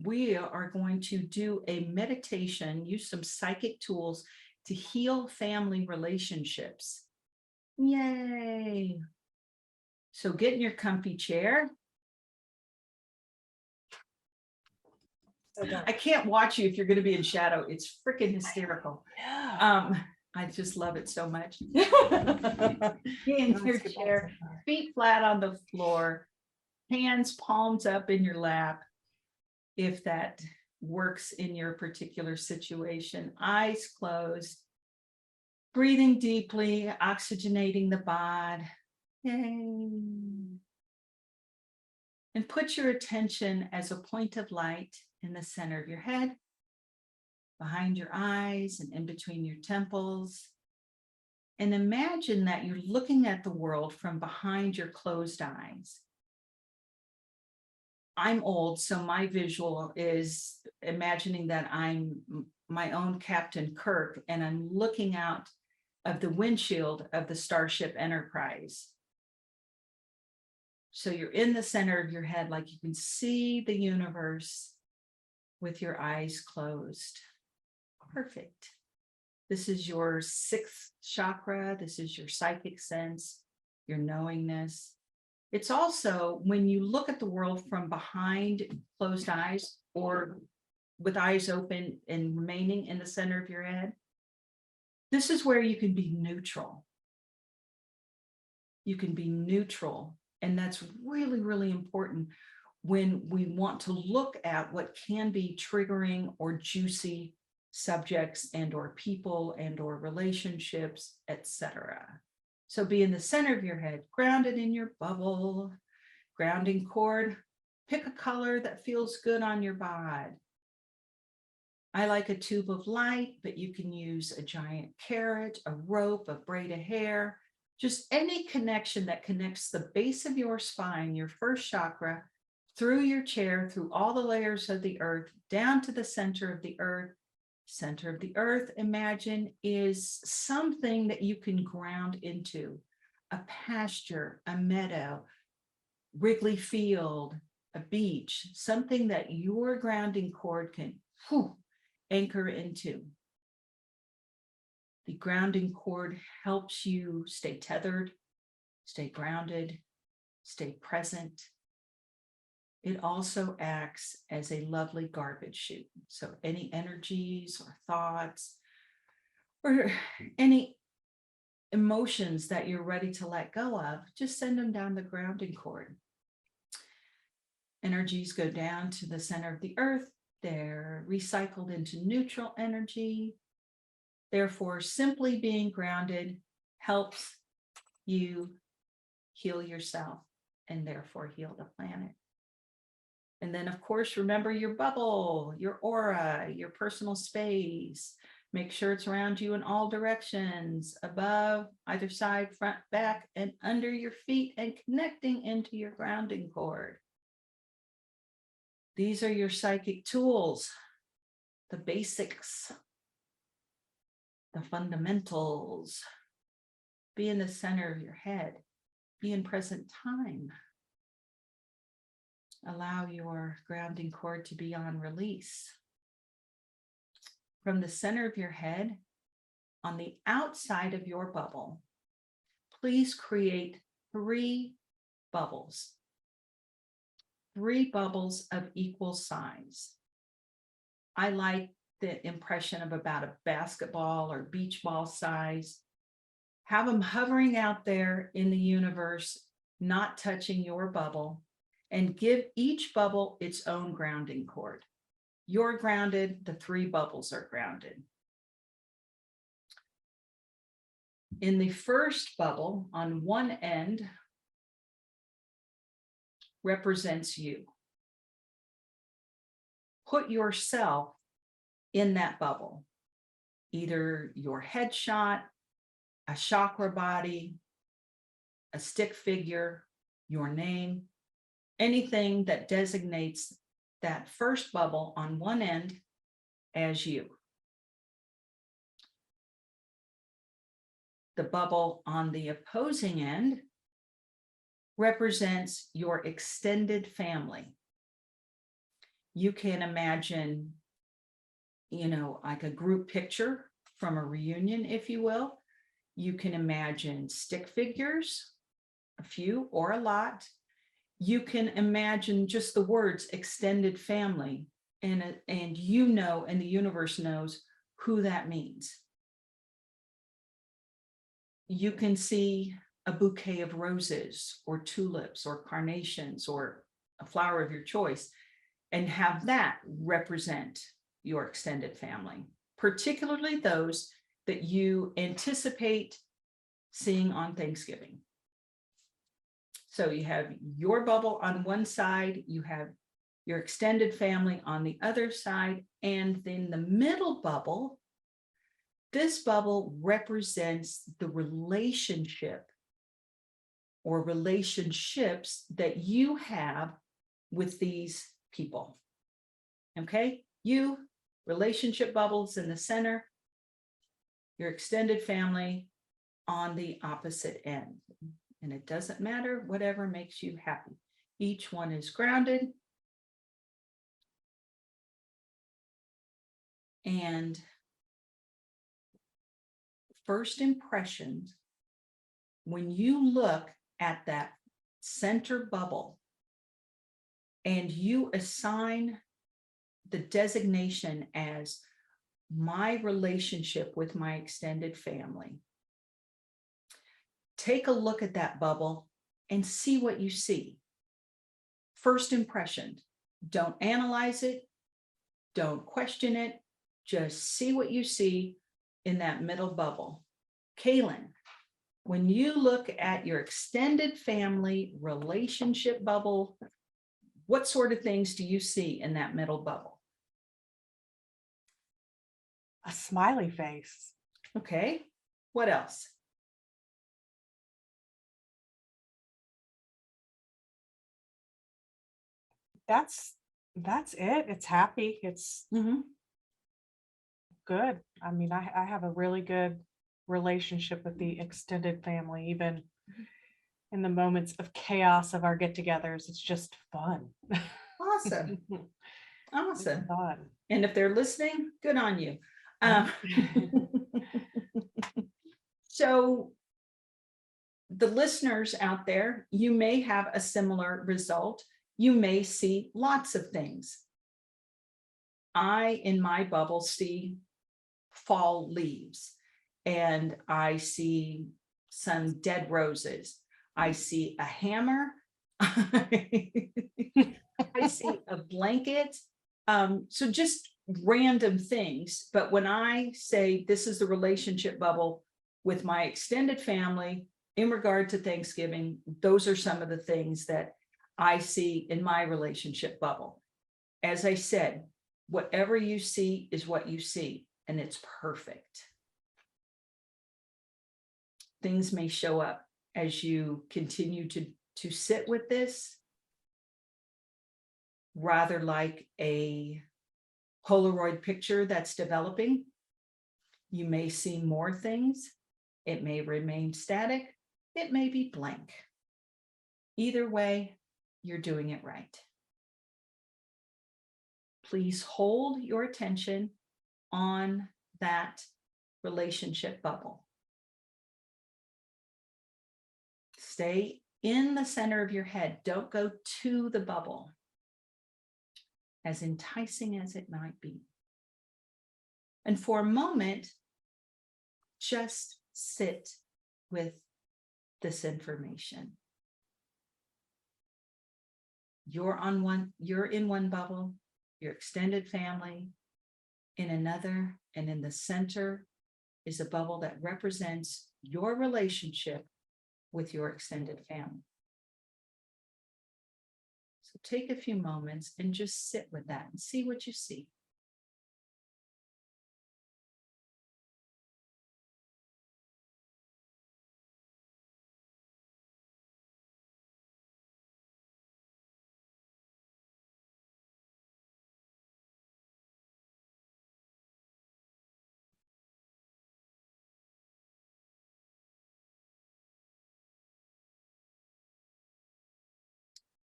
we are going to do a meditation, use some psychic tools to heal family relationships. Yay. So get in your comfy chair. I can't watch you if you're going to be in shadow. It's freaking hysterical. I just love it so much. Get in your chair, feet flat on the floor, hands palms up in your lap, if that works in your particular situation. Eyes closed, breathing deeply, oxygenating the body. Yay. And put your attention as a point of light in the center of your head, behind your eyes and in between your temples. And imagine that you're looking at the world from behind your closed eyes. I'm old, so my visual is imagining that I'm my own Captain Kirk, and I'm looking out of the windshield of the Starship Enterprise. So you're in the center of your head, like you can see the universe with your eyes closed. Perfect. This is your sixth chakra. This is your psychic sense, your knowingness. It's also when you look at the world from behind closed eyes or with eyes open and remaining in the center of your head, this is where you can be neutral. You can be neutral. And that's really, really important when we want to look at what can be triggering or juicy subjects and or people and or relationships, etc. So be in the center of your head, grounded in your bubble, grounding cord. Pick a color that feels good on your bod. I like a tube of light, but you can use a giant carrot, a rope, a braid of hair, just any connection that connects the base of your spine, your first chakra, through your chair, through all the layers of the earth, down to the center of the earth. Center of the earth, imagine, is something that you can ground into. A pasture, a meadow, Wrigley Field, a beach, something that your grounding cord can anchor into. The grounding cord helps you stay tethered, stay grounded, stay present. It also acts as a lovely garbage chute. So any energies or thoughts or any emotions that you're ready to let go of, just send them down the grounding cord. Energies go down to the center of the earth. They're recycled into neutral energy. Therefore, simply being grounded helps you heal yourself and therefore heal the planet. And then, of course, remember your bubble, your aura, your personal space. Make sure it's around you in all directions, above, either side, front, back, and under your feet, and connecting into your grounding cord. These are your psychic tools, the basics, the fundamentals. Be in the center of your head. Be in present time. Allow your grounding cord to be on release. From the center of your head, on the outside of your bubble, please create 3 bubbles. 3 bubbles of equal size. I like the impression of about a basketball or beach ball size. Have them hovering out there in the universe, not touching your bubble. And give each bubble its own grounding cord. You're grounded, the 3 bubbles are grounded. In the first bubble, on one end, represents you. Put yourself in that bubble, either your headshot, a chakra body, a stick figure, your name, anything that designates that first bubble on one end as you. The bubble on the opposing end represents your extended family. You can imagine, like a group picture from a reunion, if you will. You can imagine stick figures, a few or a lot. You can imagine just the words extended family, and and the universe knows who that means. You can see a bouquet of roses or tulips or carnations or a flower of your choice, and have that represent your extended family, particularly those that you anticipate seeing on Thanksgiving. So you have your bubble on one side, you have your extended family on the other side, and then the middle bubble, this bubble represents the relationship or relationships that you have with these people. Okay, relationship bubbles in the center, your extended family on the opposite end. And it doesn't matter, whatever makes you happy. Each one is grounded. And first impressions, when you look at that center bubble and you assign the designation as my relationship with my extended family, take a look at that bubble and see what you see. First impression, don't analyze it, don't question it, just see what you see in that middle bubble. Kaylin, when you look at your extended family relationship bubble, what sort of things do you see in that middle bubble? A smiley face. Okay, what else? That's it. It's happy. It's good. I mean, I have a really good relationship with the extended family, even in the moments of chaos of our get-togethers. It's just fun. Awesome. Awesome. Fun. And if they're listening, good on you. So the listeners out there, you may have a similar result. You may see lots of things. I, in my bubble, see fall leaves, and I see some dead roses. I see a hammer. I see a blanket. So just random things. But when I say this is the relationship bubble with my extended family in regard to Thanksgiving, those are some of the things that I see in my relationship bubble. As I said, whatever you see is what you see, and it's perfect. Things may show up as you continue to sit with this, rather like a Polaroid picture that's developing. You may see more things. It may remain static. It may be blank. Either way, you're doing it right. Please hold your attention on that relationship bubble. Stay in the center of your head. Don't go to the bubble, as enticing as it might be. And for a moment, just sit with this information. You're in one bubble, your extended family in another, and in the center is a bubble that represents your relationship with your extended family. So take a few moments and just sit with that and see what you see.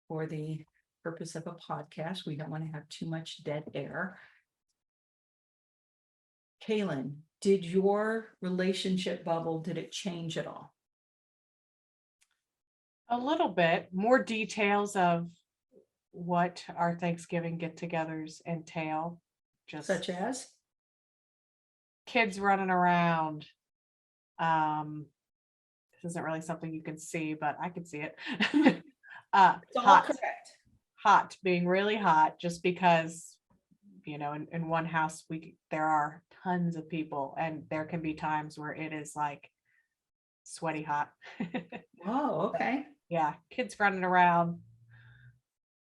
For the purpose of a podcast. We don't want to have too much dead air. Kaylin, did your relationship bubble, did it change at all? A little bit more details of what our Thanksgiving get-togethers entail. Just Such as? kids running around. This isn't really something you can see, but I can see it. It's all Hot, correct. hot, being really hot, just because, in one house there are tons of people, and there can be times where it is like sweaty hot. Oh, okay. Yeah, kids running around,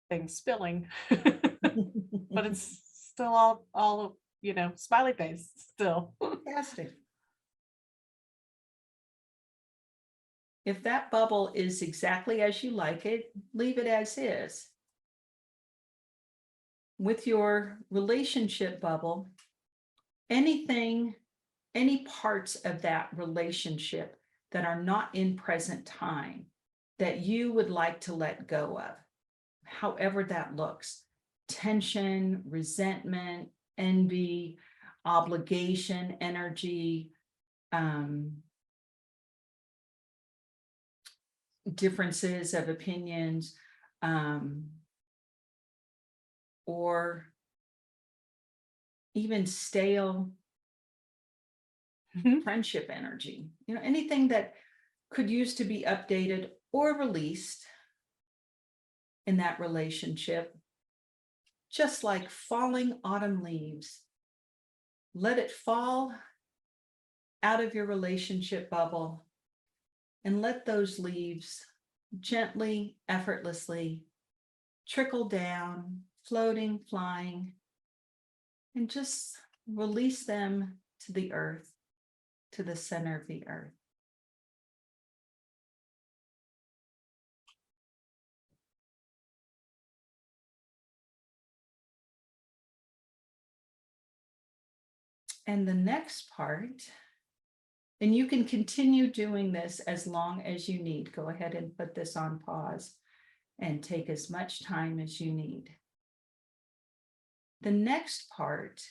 things spilling, but it's still all smiley face still. Fantastic. If that bubble is exactly as you like it, leave it as is. With your relationship bubble, any parts of that relationship that are not in present time that you would like to let go of, however that looks, tension, resentment, envy, obligation, energy, differences of opinions, or even stale friendship energy, anything that could use to be updated or released in that relationship, just like falling autumn leaves. Let it fall out of your relationship bubble and let those leaves gently, effortlessly trickle down, floating, flying, and just release them to the earth, to the center of the earth. And the next part, and you can continue doing this as long as you need. Go ahead and put this on pause and take as much time as you need. The next part,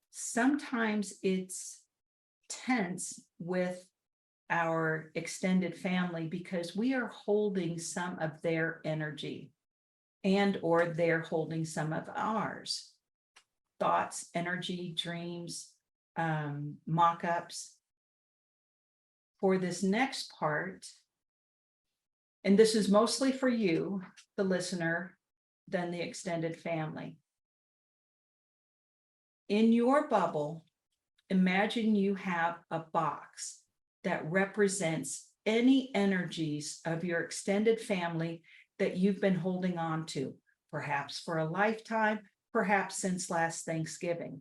sometimes it's tense with our extended family because we are holding some of their energy or they're holding some of ours. Thoughts, energy, dreams, mock-ups. For this next part, and this is mostly for you, the listener, than the extended family. In your bubble, imagine you have a box that represents any energies of your extended family that you've been holding on to, perhaps for a lifetime, perhaps since last Thanksgiving,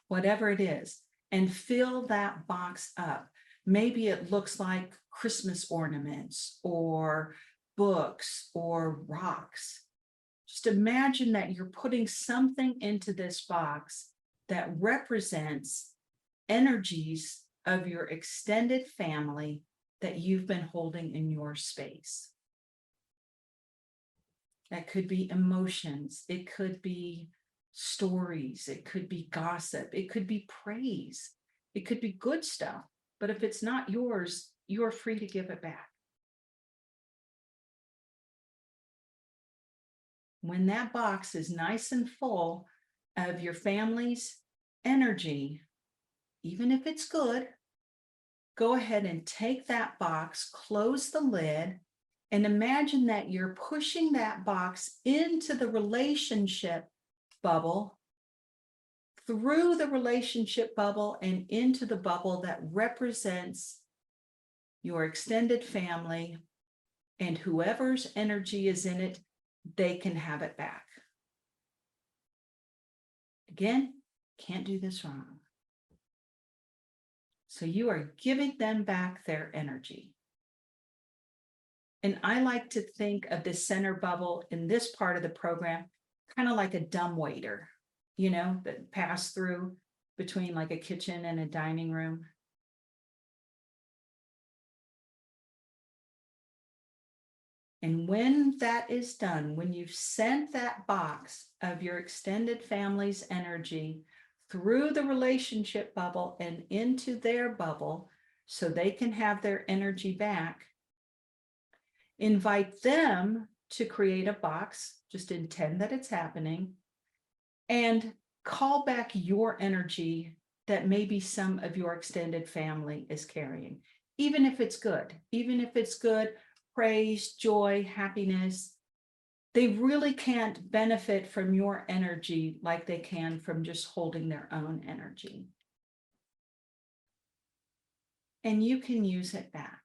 whatever it is, and fill that box up. Maybe it looks like Christmas ornaments or books or rocks. Just imagine that you're putting something into this box that represents energies of your extended family that you've been holding in your space. That could be emotions, it could be stories, it could be gossip, it could be praise, it could be good stuff. But if it's not yours, you're free to give it back. When that box is nice and full of your family's energy, even if it's good, go ahead and take that box, close the lid, and imagine that you're pushing that box into the relationship bubble, through the relationship bubble and into the bubble that represents your extended family, and whoever's energy is in it, they can have it back. Again, can't do this wrong. So you are giving them back their energy. And I like to think of this center bubble in this part of the program, kind of like a dumbwaiter, that pass through between like a kitchen and a dining room. And when that is done, when you've sent that box of your extended family's energy through the relationship bubble and into their bubble so they can have their energy back, invite them to create a box, just intend that it's happening, and call back your energy that maybe some of your extended family is carrying, even if it's good, praise, joy, happiness. They really can't benefit from your energy like they can from just holding their own energy. And you can use it back.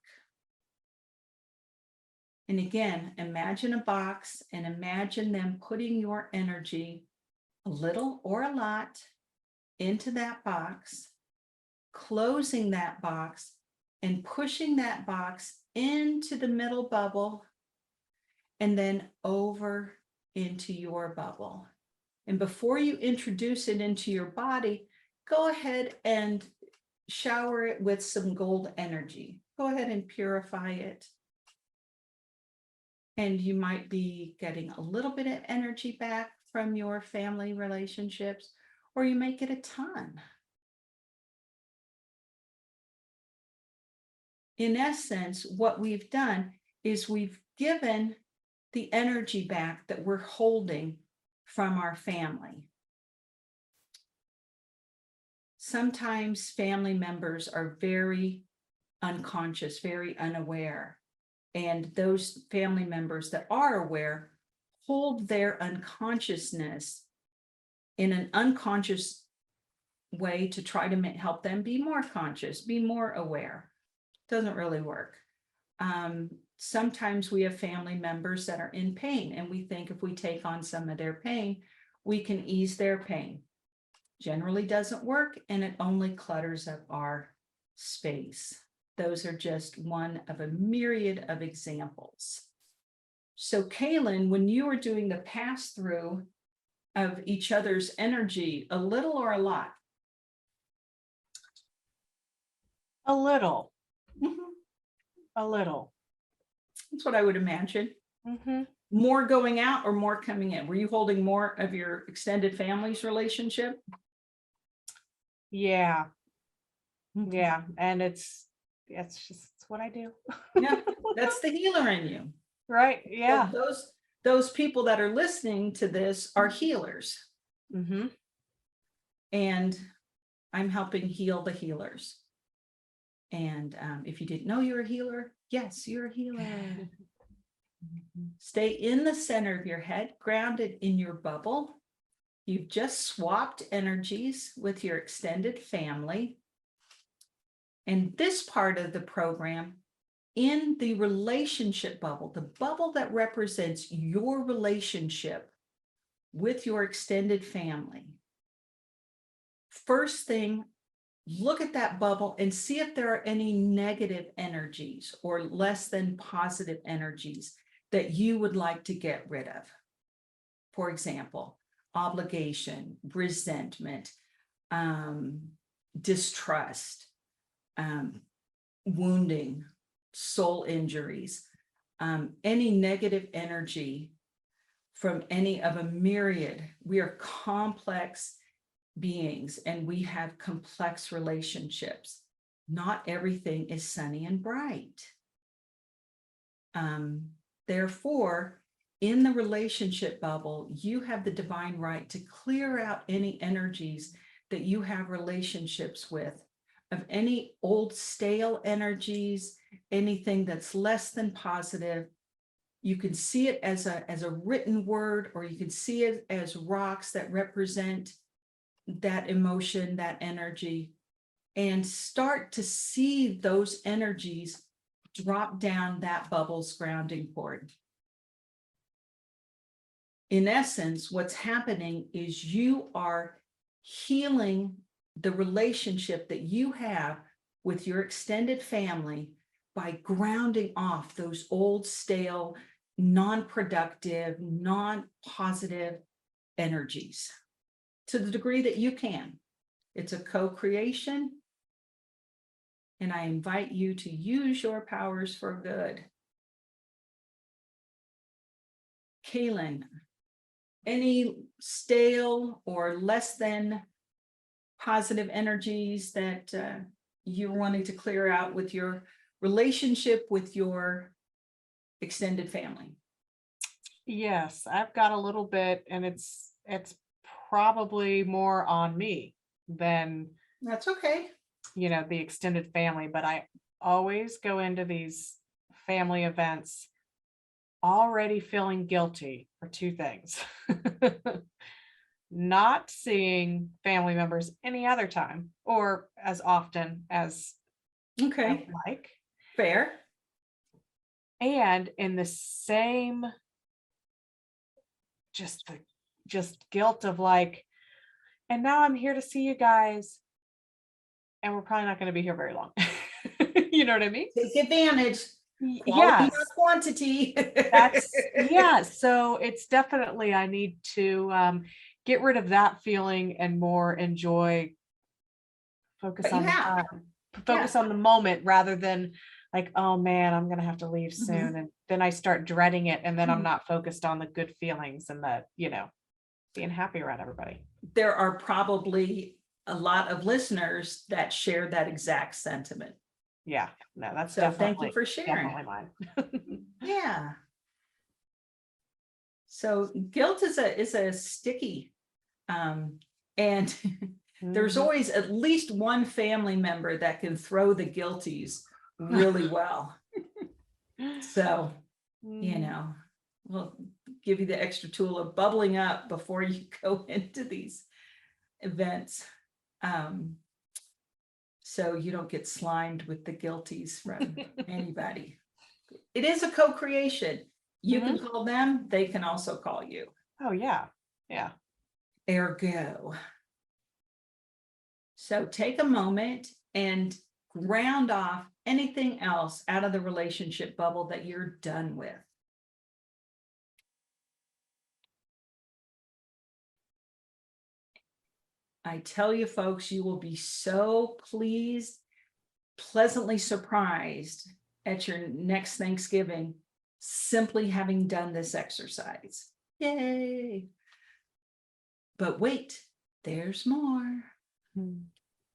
And again, imagine a box and imagine them putting your energy, a little or a lot, into that box, closing that box, and pushing that box into the middle bubble and then over into your bubble. And before you introduce it into your body, go ahead and shower it with some gold energy. Go ahead and purify it. And you might be getting a little bit of energy back from your family relationships, or you may get a ton. In essence, what we've done is we've given the energy back that we're holding from our family. Sometimes family members are very unconscious, very unaware. And those family members that are aware hold their unconsciousness in an unconscious way to try to help them be more conscious, be more aware. Doesn't really work. Sometimes we have family members that are in pain, and we think if we take on some of their pain, we can ease their pain. Generally doesn't work, and it only clutters up our space. Those are just one of a myriad of examples. So Kaylin, when you were doing the pass-through of each other's energy, a little or a lot? A little. Mhm. A little. That's what I would imagine. Mm-hmm. More going out or more coming in? Were you holding more of your extended family's relationship? Yeah. Mhm. Yeah. And it's what I do. Yeah, that's the healer in you. Right. So Yeah. those people that are listening to this are healers. Mm-hmm. And I'm helping heal the healers. And if you didn't know you're a healer, yes, you're a healer. Stay in the center of your head, grounded in your bubble. You've just swapped energies with your extended family. And this part of the program, in the relationship bubble, the bubble that represents your relationship with your extended family. First thing, look at that bubble and see if there are any negative energies or less than positive energies that you would like to get rid of. For example, obligation, resentment, distrust, wounding, soul injuries, any negative energy from any of a myriad. We are complex beings and we have complex relationships. Not everything is sunny and bright. Therefore, in the relationship bubble, you have the divine right to clear out any energies that you have relationships with, of any old stale energies, anything that's less than positive. You can see it as a written word, or you can see it as rocks that represent that emotion, that energy, and start to see those energies drop down that bubble's grounding cord. In essence, what's happening is you are healing the relationship that you have with your extended family by grounding off those old, stale, non-productive, non-positive energies to the degree that you can. It's a co-creation, and I invite you to use your powers for good. Kaylin, any stale or less than positive energies that you're wanting to clear out with your relationship with your extended family? Yes, I've got a little bit, and it's probably more on me than, That's okay. the extended family, but I always go into these family events already feeling guilty for two things. Not seeing family members any other time or as often as I Okay, would like. fair. And in the same, just guilt of like, and now I'm here to see you guys, and we're probably not going to be here very long. You know what I mean? Take advantage. Quality, Yes, not quantity. yeah. So it's definitely, I need to get rid of that feeling and more enjoy, focus But you on have. focus on the moment rather than like, oh man, I'm gonna have to leave Mhm. soon. And then I start dreading it, and then I'm Mhm. not focused on the good feelings and the, being happy around everybody. There are probably a lot of listeners that share that exact sentiment. Yeah, no, that's So thank you definitely for sharing. mine. Yeah. So guilt is a sticky, and there's Mhm. always at least one family member that can throw the guilties really well. So, Mm. we'll give you the extra tool of bubbling up before you go into these events. So you don't get slimed with the guilties from anybody. It is a co-creation. You can Mhm. call them, they can also call you. Oh yeah, yeah. Ergo. So take a moment and ground off anything else out of the relationship bubble that you're done with. I tell you, folks, you will be so pleased, pleasantly surprised at your next Thanksgiving simply having done this exercise. Yay! But wait, there's more. Mm.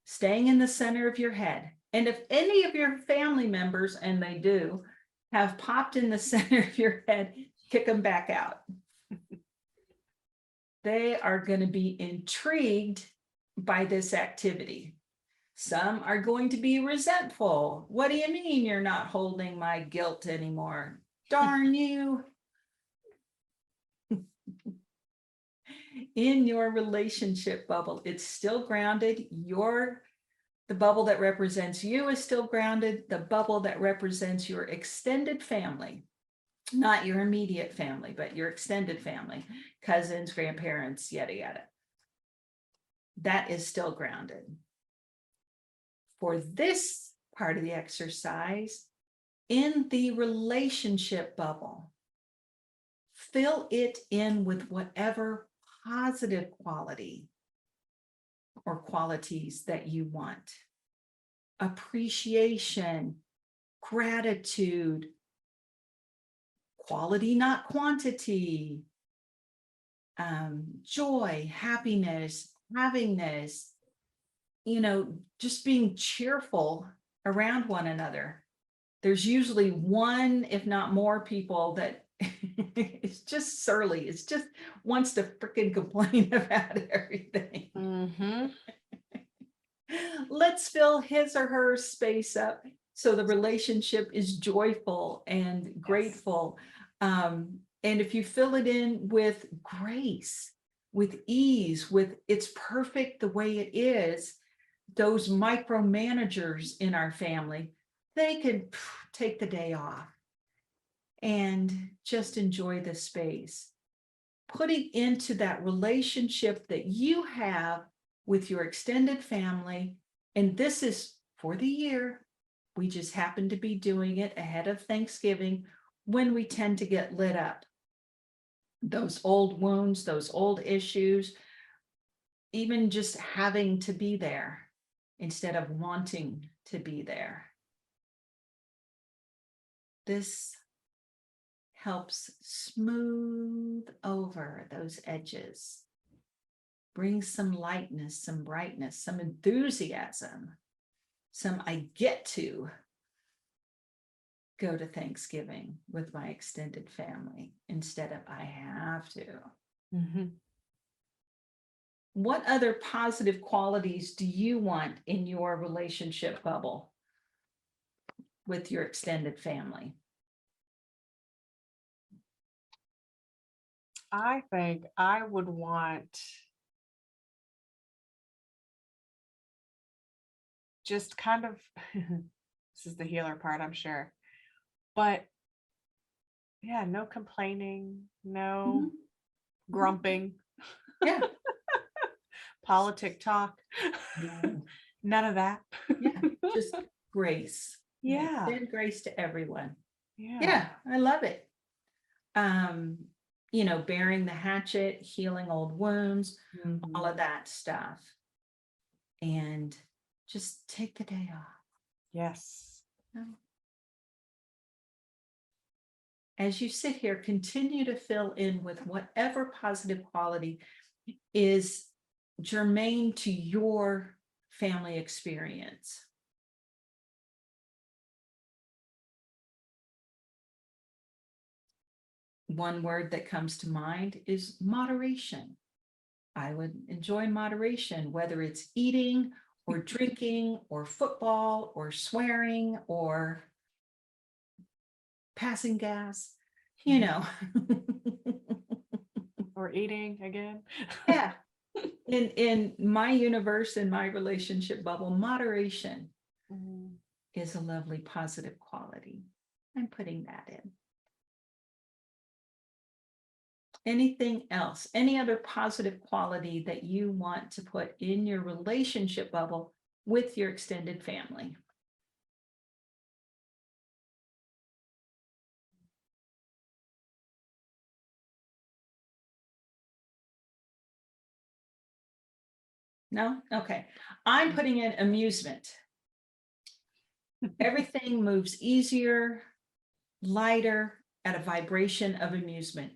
Staying in the center of your head. And if any of your family members, and they do, have popped in the center of your head, kick them back out. They are going to be intrigued by this activity. Some are going to be resentful. What do you mean you're not holding my guilt anymore? Darn you. In your relationship bubble, it's still grounded. The bubble that represents you is still grounded. The bubble that represents your extended family, not your immediate family, but your extended family, cousins, grandparents, yada, yada. That is still grounded. For this part of the exercise, in the relationship bubble, fill it in with whatever positive quality or qualities that you want. Appreciation, gratitude, quality, not quantity, joy, happiness, havingness, just being cheerful around one another. There's usually one, if not more people that it's just surly. It's just wants to freaking complain about everything. Mm-hmm. Let's fill his or her space up so the relationship is joyful and Yes. grateful. And if you fill it in with grace, with ease, with it's perfect the way it is, those micromanagers in our family, they could take the day off and just enjoy the space. Putting into that relationship that you have with your extended family, and this is for the year. We just happen to be doing it ahead of Thanksgiving when we tend to get lit up. Those old wounds, those old issues, even just having to be there instead of wanting to be there. This helps smooth over those edges, brings some lightness, some brightness, some enthusiasm, some I get to go to Thanksgiving with my extended family instead of I have to. Mhm. What other positive qualities do you want in your relationship bubble with your extended family? I think I would want just kind of, this is the healer part, I'm sure. But yeah, no complaining, no Mhm. grumping, Yeah. politic talk, No. none of that. Yeah. Just grace. Yeah. Extend grace to everyone. Yeah. Yeah, I love it. Bearing the hatchet, healing old wounds, all of Mhm. that stuff. And just take the day off. Yes. As you sit here, continue to fill in with whatever positive quality is germane to your family experience. One word that comes to mind is moderation. I would enjoy moderation, whether it's eating or drinking or football or swearing or passing gas, you know. Or eating again. Yeah. In my universe, in my relationship bubble, moderation Mhm. is a lovely positive quality. I'm putting that in. Anything else? Any other positive quality that you want to put in your relationship bubble with your extended family? No? Okay. I'm putting in amusement. Everything moves easier, lighter at a vibration of amusement.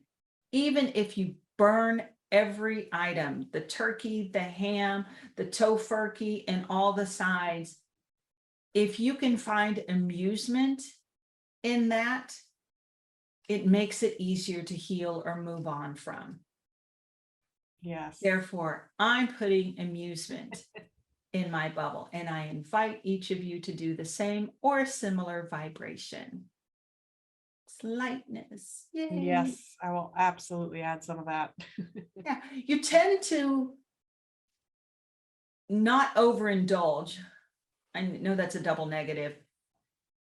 Even if you burn every item, the turkey, the ham, the tofurkey, and all the sides, if you can find amusement in that, it makes it easier to heal or move on from. Yes. Therefore, I'm putting amusement in my bubble, and I invite each of you to do the same or a similar vibration. It's lightness. Yay. Yes, I will absolutely add some of that. Yeah, you tend to not overindulge. I know that's a double negative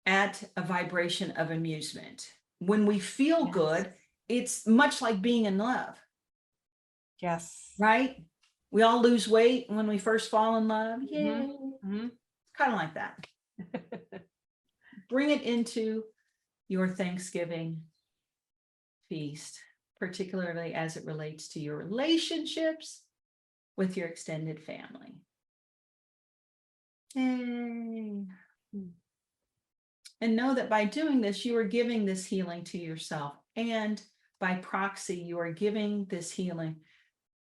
at a vibration of amusement. When we feel Yes. good, it's much like being in love, Yes. right? We all lose weight when we first fall in love. Yay. Mhm. Kind of like that. Bring it into your Thanksgiving feast, particularly as it relates to your relationships with your extended family. Yay. And know that by doing this, you are giving this healing to yourself. And by proxy, you are giving this healing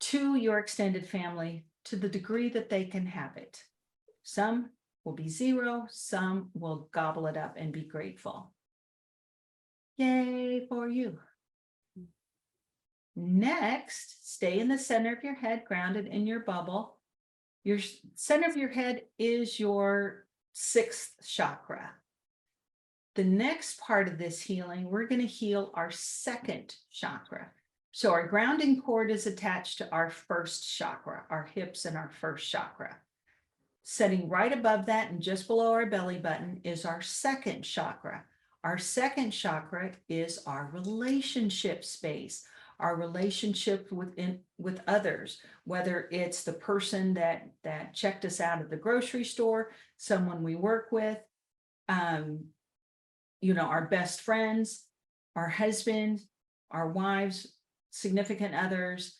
to your extended family to the degree that they can have it. Some will be zero, some will gobble it up and be grateful. Yay for you. Next, stay in the center of your head, grounded in your bubble. Your center of your head is your sixth chakra. The next part of this healing, we're going to heal our second chakra. So our grounding cord is attached to our first chakra, our hips and our first chakra. Sitting right above that and just below our belly button is our second chakra. Our second chakra is our relationship space, our relationship with others, whether it's the person that checked us out at the grocery store, someone we work with, our best friends, our husbands, our wives, significant others,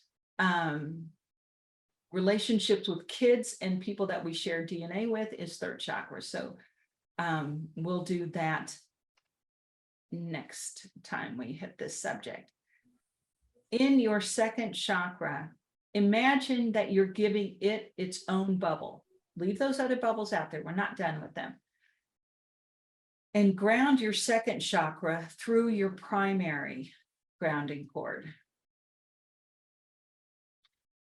relationships with kids and people that we share DNA with is third chakra. So we'll do that next time we hit this subject. In your second chakra, imagine that you're giving it its own bubble. Leave those other bubbles out there. We're not done with them. And ground your second chakra through your primary grounding cord.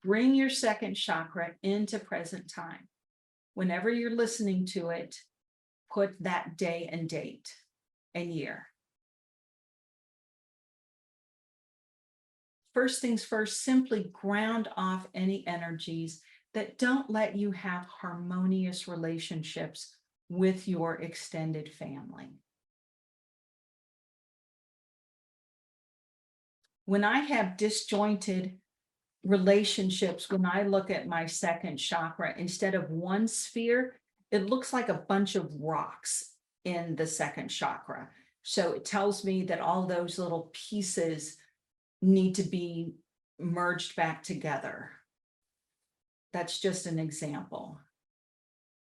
Bring your second chakra into present time. Whenever you're listening to it, put that day and date and year. First things first, simply ground off any energies that don't let you have harmonious relationships with your extended family. When I have disjointed relationships, when I look at my second chakra, instead of one sphere, it looks like a bunch of rocks in the second chakra. So it tells me that all those little pieces need to be merged back together. That's just an example.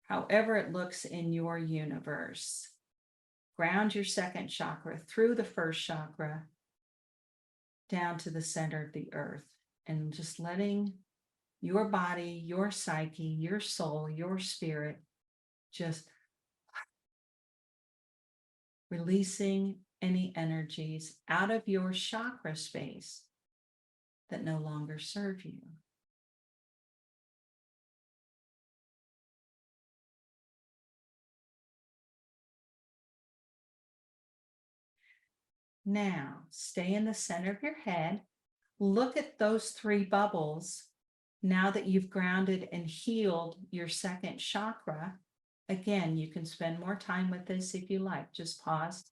However it looks in your universe, ground your second chakra through the first chakra down to the center of the earth, and just letting your body, your psyche, your soul, your spirit, just releasing any energies out of your chakra space that no longer serve you. Now, stay in the center of your head. Look at those three bubbles. Now that you've grounded and healed your second chakra, again, you can spend more time with this if you like. Just pause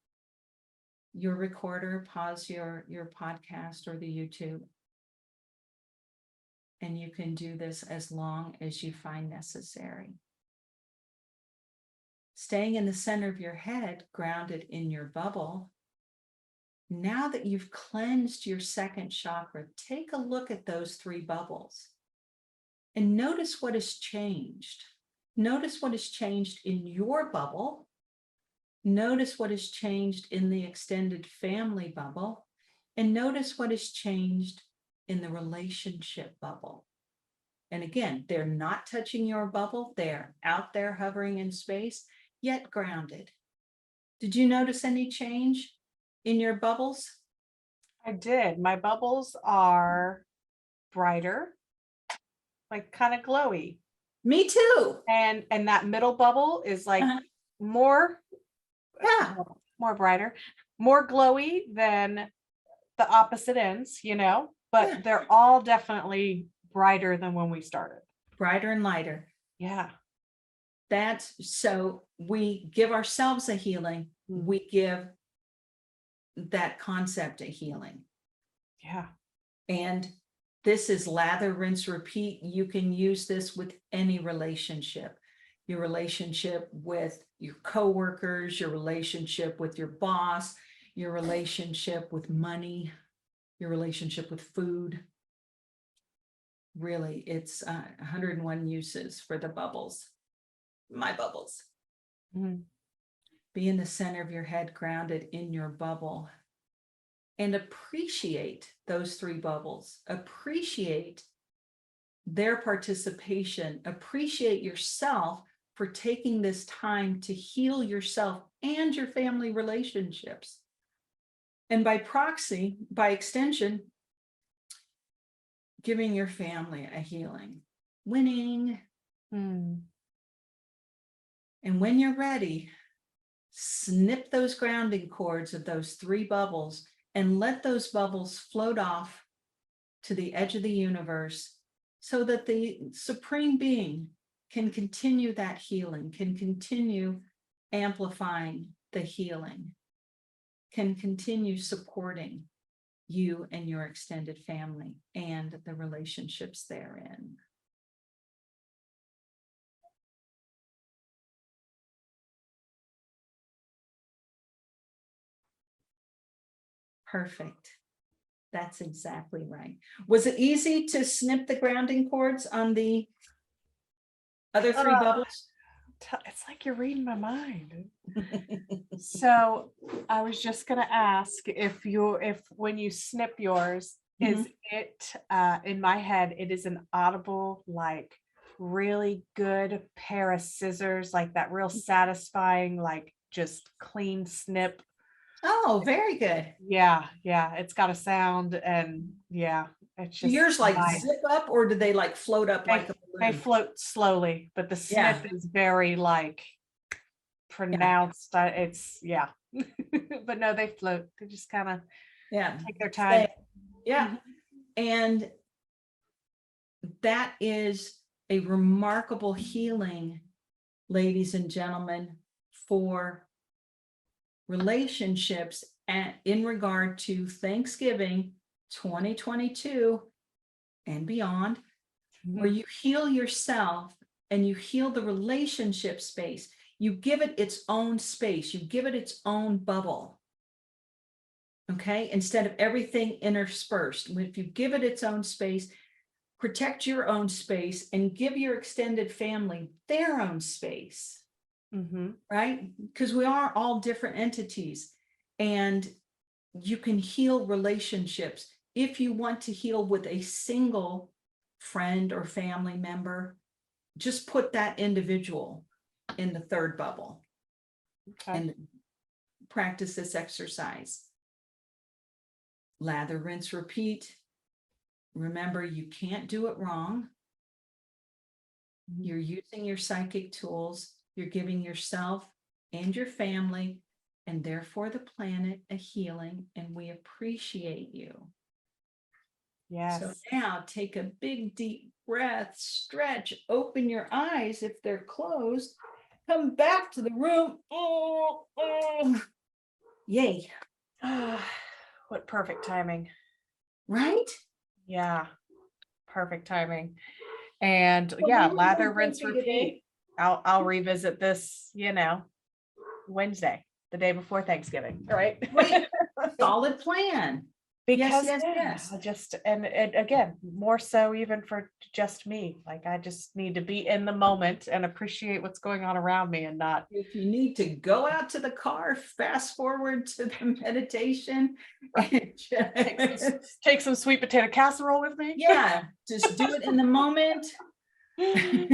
your recorder, pause your podcast or the YouTube. And you can do this as long as you find necessary. Staying in the center of your head, grounded in your bubble. Now that you've cleansed your second chakra, take a look at those three bubbles and notice what has changed. Notice what has changed in your bubble. Notice what has changed in the extended family bubble. And notice what has changed in the relationship bubble. And again, they're not touching your bubble. They're out there hovering in space, yet grounded. Did you notice any change in your bubbles? I did. My bubbles are brighter, like kind of glowy. Me too. And that middle bubble is like more, Yeah. more brighter, more glowy than the opposite ends, but Yeah. they're all definitely brighter than when we started. Brighter and lighter. Yeah. That's so we give ourselves a healing. We give that concept a healing. Yeah. And this is lather, rinse, repeat. You can use this with any relationship. Your relationship with your coworkers, your relationship with your boss, your relationship with money, your relationship with food. Really, it's 101 uses for the bubbles. My bubbles. Be in the center of your head, grounded in your bubble. And appreciate those three bubbles. Appreciate their participation. Appreciate yourself for taking this time to heal yourself and your family relationships. And by proxy, by extension, giving your family a healing. Winning. And when you're ready, snip those grounding cords of those three bubbles and let those bubbles float off to the edge of the universe so that the Supreme Being can continue that healing, can continue amplifying the healing, can continue supporting you and your extended family and the relationships therein. Perfect. That's exactly right. Was it easy to snip the grounding cords on the other three bubbles? It's like you're reading my mind. So I was just gonna ask if when you snip yours, is it in my head, it is an audible, like really good pair of scissors, like that real satisfying, like just clean snip. Oh, very good. Yeah, it's got a sound, and yeah, it's Do just yours like nice. zip up or do they like float up like a They balloon? float slowly, but the snip Yeah. is very like Yeah. pronounced. It's yeah, but no, they float. They just kind of Yeah. take their Same. time. Yeah. And that is a remarkable healing, ladies and gentlemen, for relationships and in regard to Thanksgiving 2022 and beyond, where you heal yourself and you heal the relationship space. You give it its own space, you give it its own bubble. Okay, instead of everything interspersed. If you give it its own space, protect your own space and give your extended family their own space, right? Because we are all different entities, and you can heal relationships. If you want to heal with a single friend or family member, just put that individual in the third bubble and practice this exercise. Lather, rinse, repeat. Remember, you can't do it wrong. You're using your psychic tools. You're giving yourself and your family, and therefore the planet, a healing, and we appreciate you. Yes. So now take a big deep breath, stretch, open your eyes if they're closed, come back to the room. Yay. What perfect timing. Right? Yeah, perfect timing. And Well, yeah, we were lather, going rinse, grumpy today. repeat. I'll revisit this, Wednesday, the day before Thanksgiving, right? Great. Solid plan. Because Yes. I just and again, more so even for just me. Like I just need to be in the moment and appreciate what's going on around me and not If you need to go out to the car, fast forward to the meditation. take some sweet potato casserole with me. Yeah, just do it in the moment. Thank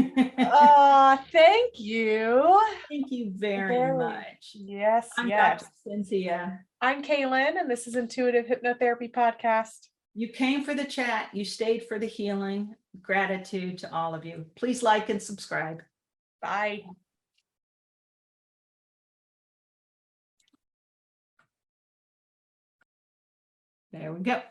you. Thank you very much. Yes, I'm yes. Dr. Cynthia. I'm Kaylin, and this is Intuitive Hypnotherapy Podcast. You came for the chat. You stayed for the healing. Gratitude to all of you. Please like and subscribe. Bye. There we go.